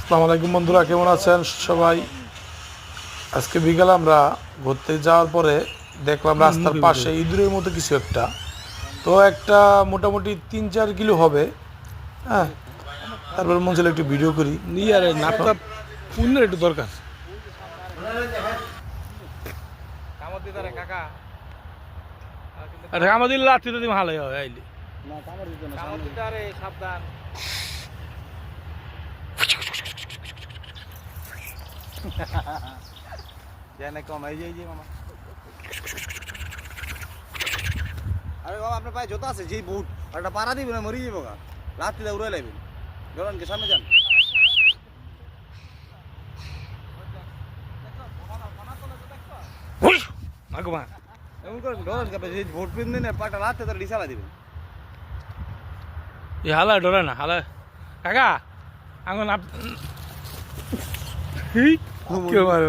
আসসালামু আলাইকুম বন্ধুরা, কেমন আছেন সবাই? আজকে বিকালে আমরা ঘুরতে যাওয়ার পরে দেখলাম রাস্তার পাশে ইঁদুরের মতো কিছু একটা। তো একটা মোটামুটি 3-4 কিলো হবে। হ্যাঁ, তারপর মন ছিল একটু ভিডিও করি। নিয়ারে নাপটা পুণ্যের একটু দরকার। আরে আমাদের লাঠি তো ভালো হয় আইলি সাবধান। কমাই যাই যে মামা। আরে বাবা আপনার পায়ে জোতা আছে যে বুট আর একটা পাড়া দিবেন মরি যাবো গা রাত্রিতে উড়ে লাগবেন জোরানকে সামনে যান। ভগবান এমন করেন জোরানকে যে ভোট পিন দিন পাটা রাত্রে তার ডিসালা দিবেন। এই হালা ডরে না হালা কাকা আঙুন কেউ মারো